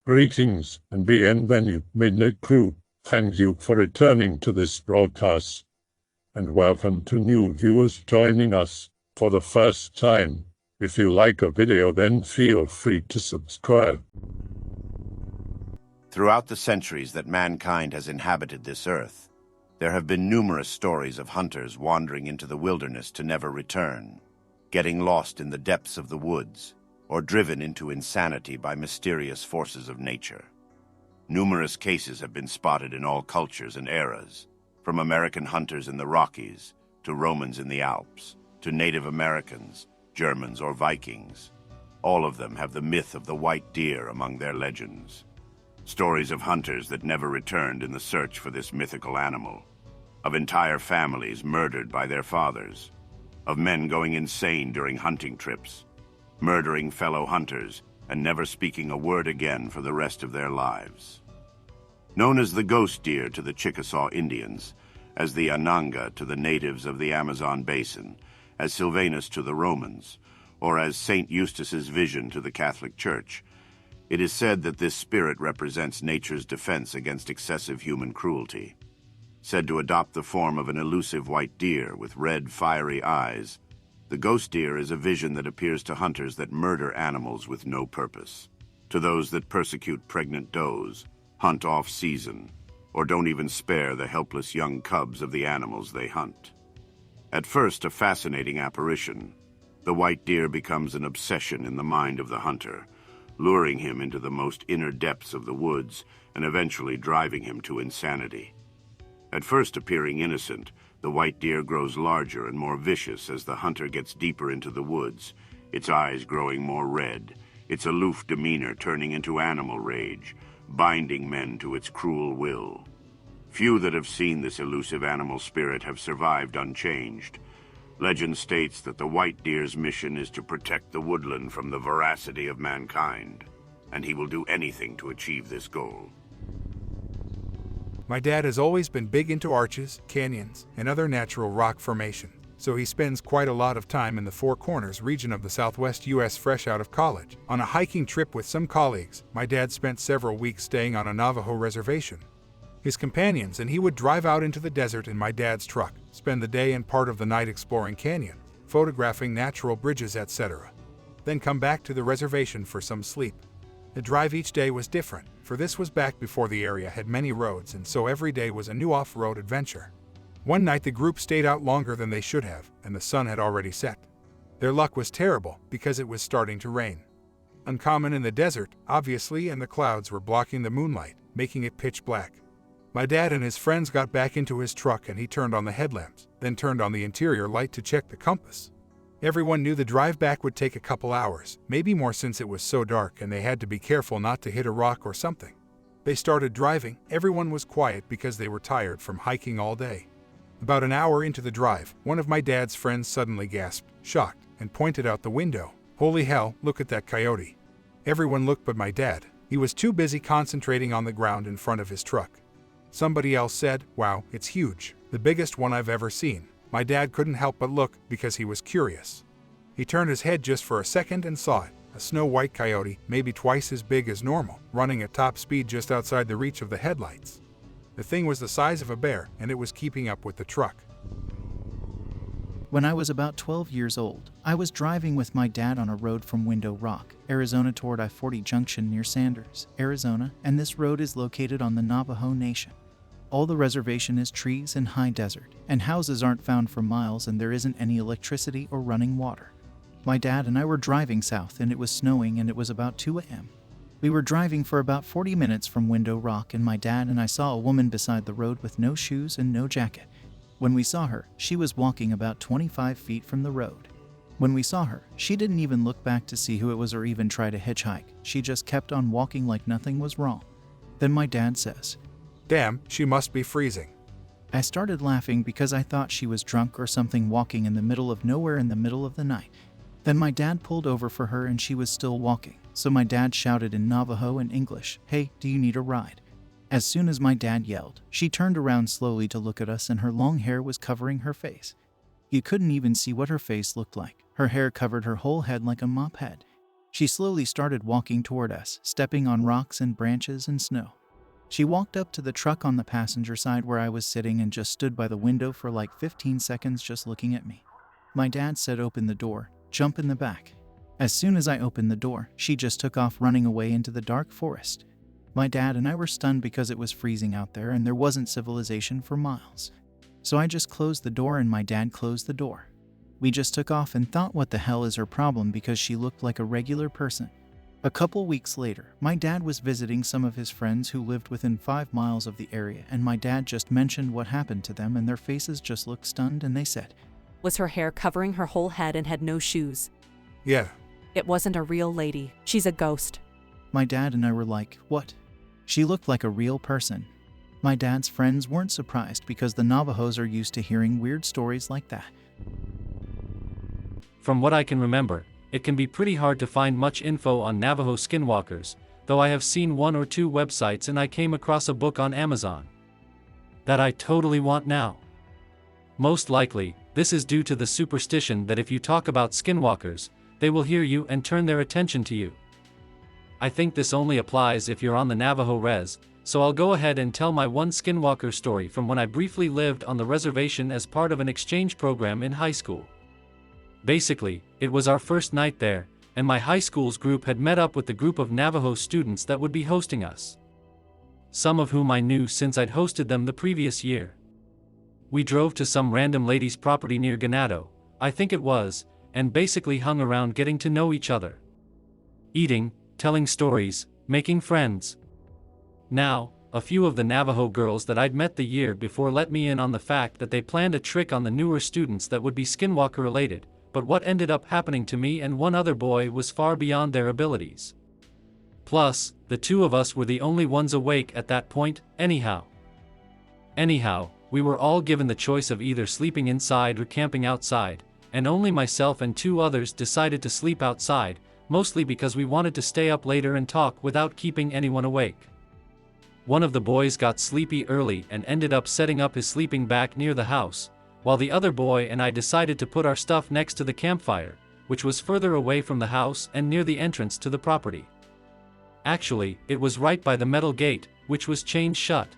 Greetings and bienvenue, Midnight Crew. Thank you for returning to this broadcast, and welcome to new viewers joining us for the first time. If you like a video, then feel free to subscribe. Throughout the centuries that mankind has inhabited this earth, there have been numerous stories of hunters wandering into the wilderness to never return, getting lost in the depths of the woods, or driven into insanity by mysterious forces of nature. Numerous cases have been spotted in all cultures and eras, from American hunters in the Rockies, to Romans in the Alps, to Native Americans, Germans, or Vikings. All of them have the myth of the white deer among their legends. Stories of hunters that never returned in the search for this mythical animal, of entire families murdered by their fathers, of men going insane during hunting trips, murdering fellow hunters, and never speaking a word again for the rest of their lives. Known as the ghost deer to the Chickasaw Indians, as the Ananga to the natives of the Amazon basin, as Sylvanus to the Romans, or as Saint Eustace's vision to the Catholic Church, it is said that this spirit represents nature's defense against excessive human cruelty. Said to adopt the form of an elusive white deer with red, fiery eyes, the ghost deer is a vision that appears to hunters that murder animals with no purpose, to those that persecute pregnant does, hunt off-season, or don't even spare the helpless young cubs of the animals they hunt. At first a fascinating apparition, the white deer becomes an obsession in the mind of the hunter, luring him into the most inner depths of the woods and eventually driving him to insanity. At first appearing innocent, the white deer grows larger and more vicious as the hunter gets deeper into the woods, its eyes growing more red, its aloof demeanor turning into animal rage, binding men to its cruel will. Few that have seen this elusive animal spirit have survived unchanged. Legend states that the white deer's mission is to protect the woodland from the voracity of mankind, and he will do anything to achieve this goal. My dad has always been big into arches, canyons, and other natural rock formation, so he spends quite a lot of time in the Four Corners region of the southwest U.S. fresh out of college. On a hiking trip with some colleagues, my dad spent several weeks staying on a Navajo reservation. His companions and he would drive out into the desert in my dad's truck, spend the day and part of the night exploring canyon, photographing natural bridges, etc. Then come back to the reservation for some sleep. The drive each day was different, for this was back before the area had many roads, and so every day was a new off-road adventure. One night the group stayed out longer than they should have, and the sun had already set. Their luck was terrible because it was starting to rain. Uncommon in the desert, obviously, and the clouds were blocking the moonlight, making it pitch black. My dad and his friends got back into his truck and he turned on the headlamps, then turned on the interior light to check the compass. Everyone knew the drive back would take a couple hours, maybe more since it was so dark and they had to be careful not to hit a rock or something. They started driving, everyone was quiet because they were tired from hiking all day. About an hour into the drive, one of my dad's friends suddenly gasped, shocked, and pointed out the window. "Holy hell, look at that coyote." Everyone looked but my dad. He was too busy concentrating on the ground in front of his truck. Somebody else said, "Wow, it's huge, the biggest one I've ever seen." My dad couldn't help but look because he was curious. He turned his head just for a second and saw it, a snow-white coyote, maybe twice as big as normal, running at top speed just outside the reach of the headlights. The thing was the size of a bear, and it was keeping up with the truck. When I was about 12 years old, I was driving with my dad on a road from Window Rock, Arizona toward I-40 Junction near Sanders, Arizona, and this road is located on the Navajo Nation. All the reservation is trees and high desert, and houses aren't found for miles and there isn't any electricity or running water. My dad and I were driving south and it was snowing and it was about 2 a.m. We were driving for about 40 minutes from Window Rock and my dad and I saw a woman beside the road with no shoes and no jacket. When we saw her, she was walking about 25 feet from the road. When we saw her, she didn't even look back to see who it was or even try to hitchhike. She just kept on walking like nothing was wrong. Then my dad says, "Damn, she must be freezing." I started laughing because I thought she was drunk or something walking in the middle of nowhere in the middle of the night. Then my dad pulled over for her and she was still walking. So my dad shouted in Navajo and English, "Hey, do you need a ride?" As soon as my dad yelled, she turned around slowly to look at us and her long hair was covering her face. You couldn't even see what her face looked like. Her hair covered her whole head like a mop head. She slowly started walking toward us, stepping on rocks and branches and snow. She walked up to the truck on the passenger side where I was sitting and just stood by the window for like 15 seconds just looking at me. My dad said, "Open the door, jump in the back." As soon as I opened the door, she just took off running away into the dark forest. My dad and I were stunned because it was freezing out there and there wasn't civilization for miles. So I just closed the door and my dad closed the door. We just took off and thought, what the hell is her problem, because she looked like a regular person. A couple weeks later, my dad was visiting some of his friends who lived within 5 miles of the area, and my dad just mentioned what happened to them and their faces just looked stunned, and they said, Was her hair covering her whole head and had no shoes? Yeah. It wasn't a real lady. She's a ghost. My dad and I were like, what? She looked like a real person. My dad's friends weren't surprised because the Navajos are used to hearing weird stories like that. From what I can remember, it can be pretty hard to find much info on Navajo skinwalkers, though I have seen 1 or 2 websites and I came across a book on Amazon that I totally want now. Most likely, this is due to the superstition that if you talk about skinwalkers, they will hear you and turn their attention to you. I think this only applies if you're on the Navajo res, so I'll go ahead and tell my one skinwalker story from when I briefly lived on the reservation as part of an exchange program in high school. Basically, it was our first night there, and my high school's group had met up with the group of Navajo students that would be hosting us, some of whom I knew since I'd hosted them the previous year. We drove to some random lady's property near Ganado, I think it was, and basically hung around getting to know each other. Eating, telling stories, making friends. Now, a few of the Navajo girls that I'd met the year before let me in on the fact that they planned a trick on the newer students that would be skinwalker related, but what ended up happening to me and one other boy was far beyond their abilities. Plus, the 2 of us were the only ones awake at that point, anyhow. We were all given the choice of either sleeping inside or camping outside, and only myself and 2 others decided to sleep outside, mostly because we wanted to stay up later and talk without keeping anyone awake. One of the boys got sleepy early and ended up setting up his sleeping bag near the house, while the other boy and I decided to put our stuff next to the campfire, which was further away from the house and near the entrance to the property. Actually, it was right by the metal gate, which was chained shut.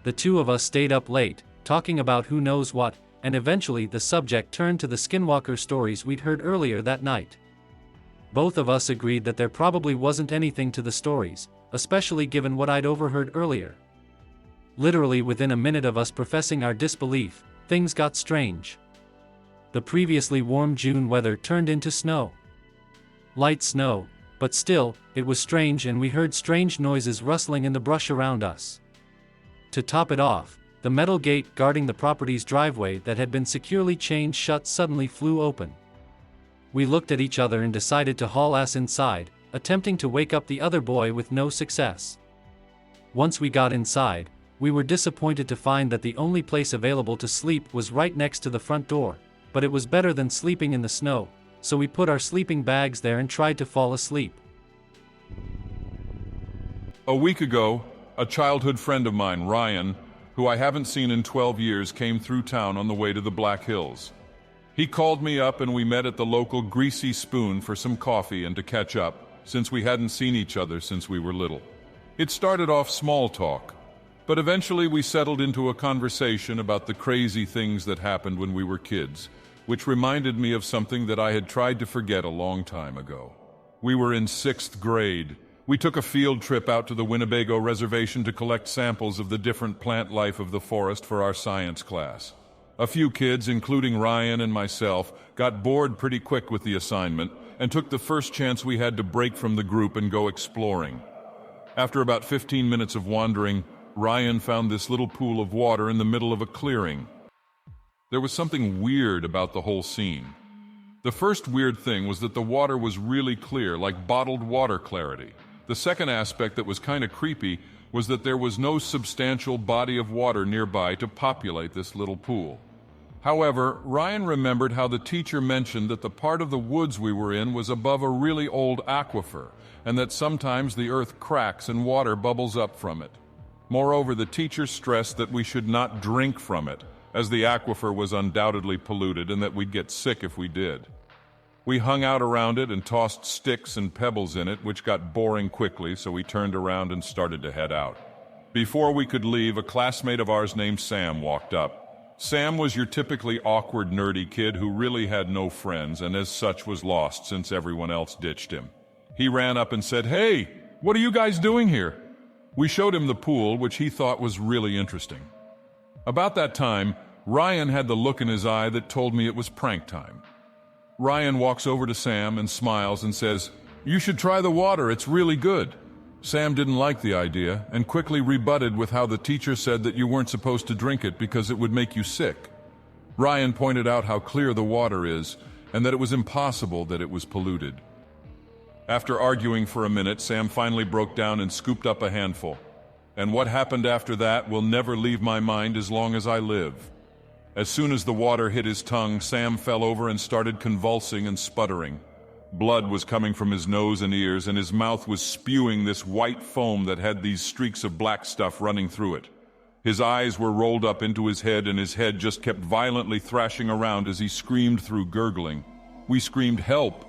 The 2 of us stayed up late, talking about who knows what, and eventually the subject turned to the skinwalker stories we'd heard earlier that night. Both of us agreed that there probably wasn't anything to the stories, especially given what I'd overheard earlier. Literally within a minute of us professing our disbelief, things got strange. The previously warm June weather turned into snow. Light snow, but still, it was strange, and we heard strange noises rustling in the brush around us. To top it off, the metal gate guarding the property's driveway that had been securely chained shut suddenly flew open. We looked at each other and decided to haul ass inside, attempting to wake up the other boy with no success. Once we got inside, we were disappointed to find that the only place available to sleep was right next to the front door, but it was better than sleeping in the snow, so we put our sleeping bags there and tried to fall asleep. A week ago, a childhood friend of mine, Ryan, who I haven't seen in 12 years, came through town on the way to the Black Hills. He called me up and we met at the local Greasy Spoon for some coffee and to catch up, since we hadn't seen each other since we were little. It started off small talk, but eventually we settled into a conversation about the crazy things that happened when we were kids, which reminded me of something that I had tried to forget a long time ago. We were in 6th grade. We took a field trip out to the Winnebago Reservation to collect samples of the different plant life of the forest for our science class. A few kids, including Ryan and myself, got bored pretty quick with the assignment and took the first chance we had to break from the group and go exploring. After about 15 minutes of wandering, Ryan found this little pool of water in the middle of a clearing. There was something weird about the whole scene. The first weird thing was that the water was really clear, like bottled water clarity. The second aspect that was kind of creepy was that there was no substantial body of water nearby to populate this little pool. However, Ryan remembered how the teacher mentioned that the part of the woods we were in was above a really old aquifer, and that sometimes the earth cracks and water bubbles up from it. Moreover, the teacher stressed that we should not drink from it, as the aquifer was undoubtedly polluted and that we'd get sick if we did. We hung out around it and tossed sticks and pebbles in it, which got boring quickly, so we turned around and started to head out. Before we could leave, a classmate of ours named Sam walked up. Sam was your typically awkward, nerdy kid who really had no friends and as such was lost since everyone else ditched him. He ran up and said, "Hey, what are you guys doing here?" We showed him the pool, which he thought was really interesting. About that time, Ryan had the look in his eye that told me it was prank time. Ryan walks over to Sam and smiles and says, "You should try the water, it's really good." Sam didn't like the idea and quickly rebutted with how the teacher said that you weren't supposed to drink it because it would make you sick. Ryan pointed out how clear the water is and that it was impossible that it was polluted. After arguing for a minute, Sam finally broke down and scooped up a handful. And what happened after that will never leave my mind as long as I live. As soon as the water hit his tongue, Sam fell over and started convulsing and sputtering. Blood was coming from his nose and ears, and his mouth was spewing this white foam that had these streaks of black stuff running through it. His eyes were rolled up into his head, and his head just kept violently thrashing around as he screamed through gurgling. We screamed, "Help!"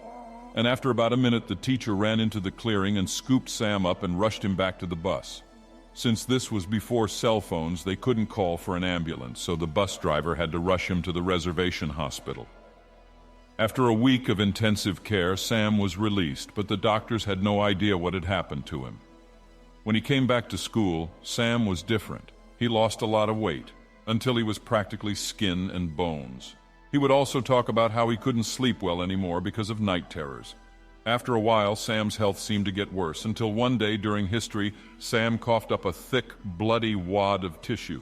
And after about a minute, the teacher ran into the clearing and scooped Sam up and rushed him back to the bus. Since this was before cell phones, they couldn't call for an ambulance, so the bus driver had to rush him to the reservation hospital. After a week of intensive care, Sam was released, but the doctors had no idea what had happened to him. When he came back to school, Sam was different. He lost a lot of weight, until he was practically skin and bones. He would also talk about how he couldn't sleep well anymore because of night terrors. After a while, Sam's health seemed to get worse, until one day during history, Sam coughed up a thick, bloody wad of tissue.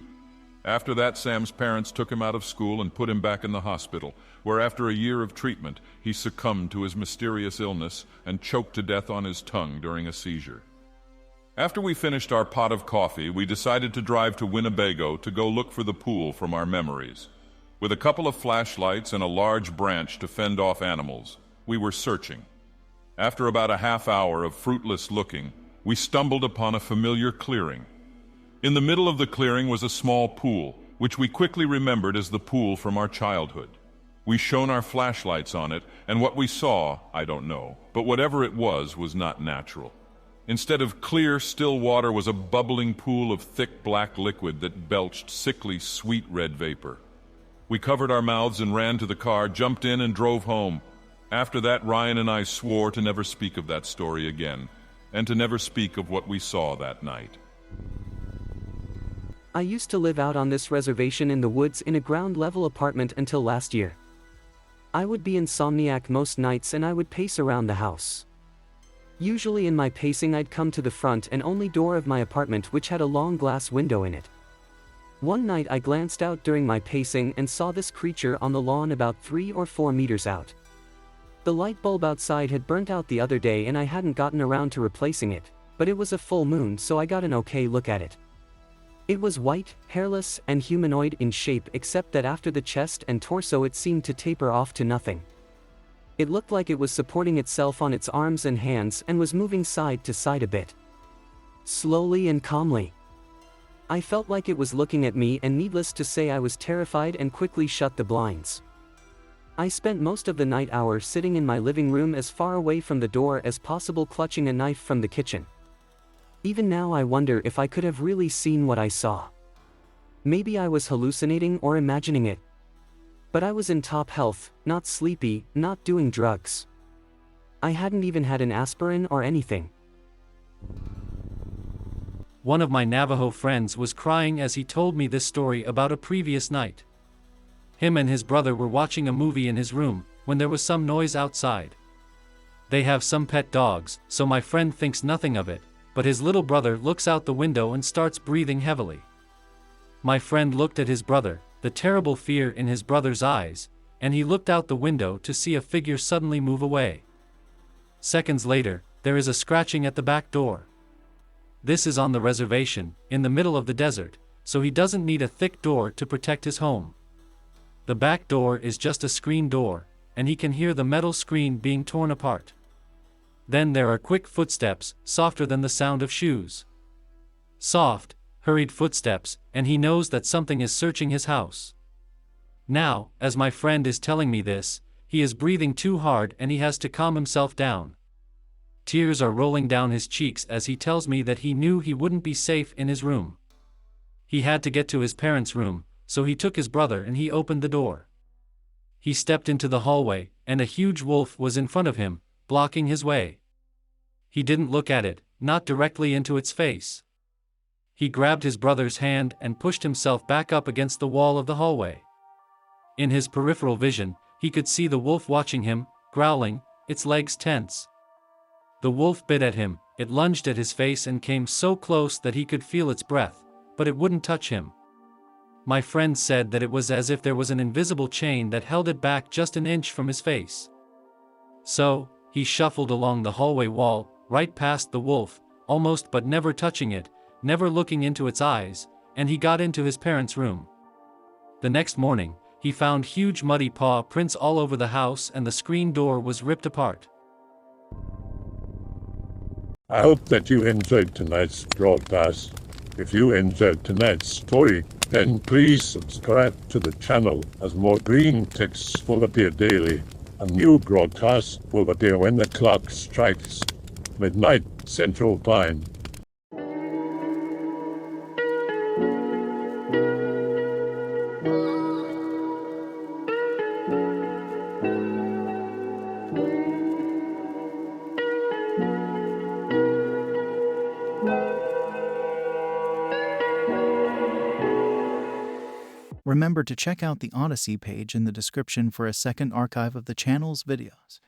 After that, Sam's parents took him out of school and put him back in the hospital, where after a year of treatment, he succumbed to his mysterious illness and choked to death on his tongue during a seizure. After we finished our pot of coffee, we decided to drive to Winnebago to go look for the pool from our memories. With a couple of flashlights and a large branch to fend off animals, we were searching. After about a half hour of fruitless looking, we stumbled upon a familiar clearing. In the middle of the clearing was a small pool, which we quickly remembered as the pool from our childhood. We shone our flashlights on it, and what we saw, I don't know, but whatever it was not natural. Instead of clear, still water was a bubbling pool of thick black liquid that belched sickly, sweet red vapor. We covered our mouths and ran to the car, jumped in, and drove home. After that, Ryan and I swore to never speak of that story again, and to never speak of what we saw that night. I used to live out on this reservation in the woods in a ground-level apartment until last year. I would be insomniac most nights and I would pace around the house. Usually in my pacing I'd come to the front and only door of my apartment, which had a long glass window in it. One night I glanced out during my pacing and saw this creature on the lawn about 3 or 4 meters out. The light bulb outside had burnt out the other day and I hadn't gotten around to replacing it, but it was a full moon, so I got an okay look at it. It was white, hairless, and humanoid in shape, except that after the chest and torso it seemed to taper off to nothing. It looked like it was supporting itself on its arms and hands and was moving side to side a bit. Slowly and calmly. I felt like it was looking at me, and needless to say I was terrified and quickly shut the blinds. I spent most of the night hours sitting in my living room as far away from the door as possible, clutching a knife from the kitchen. Even now I wonder if I could have really seen what I saw. Maybe I was hallucinating or imagining it. But I was in top health, not sleepy, not doing drugs. I hadn't even had an aspirin or anything. One of my Navajo friends was crying as he told me this story about a previous night. Him and his brother were watching a movie in his room when there was some noise outside. They have some pet dogs, so my friend thinks nothing of it, but his little brother looks out the window and starts breathing heavily. My friend looked at his brother, the terrible fear in his brother's eyes, and he looked out the window to see a figure suddenly move away. Seconds later, there is a scratching at the back door. This is on the reservation, in the middle of the desert, so he doesn't need a thick door to protect his home. The back door is just a screen door, and he can hear the metal screen being torn apart. Then there are quick footsteps, softer than the sound of shoes. Soft, hurried footsteps, and he knows that something is searching his house. Now, as my friend is telling me this, he is breathing too hard and he has to calm himself down. Tears are rolling down his cheeks as he tells me that he knew he wouldn't be safe in his room. He had to get to his parents' room, so he took his brother and he opened the door. He stepped into the hallway, and a huge wolf was in front of him, blocking his way. He didn't look at it, not directly into its face. He grabbed his brother's hand and pushed himself back up against the wall of the hallway. In his peripheral vision, he could see the wolf watching him, growling, its legs tense. The wolf bit at him, it lunged at his face and came so close that he could feel its breath, but it wouldn't touch him. My friend said that it was as if there was an invisible chain that held it back just an inch from his face. So, he shuffled along the hallway wall, right past the wolf, almost but never touching it, never looking into its eyes, and he got into his parents' room. The next morning, he found huge muddy paw prints all over the house and the screen door was ripped apart. I hope that you enjoyed tonight's broadcast. If you enjoyed tonight's story, then please subscribe to the channel as more green texts will appear daily. A new broadcast will appear when the clock strikes midnight Central Time. Remember to check out the Odyssey page in the description for a second archive of the channel's videos.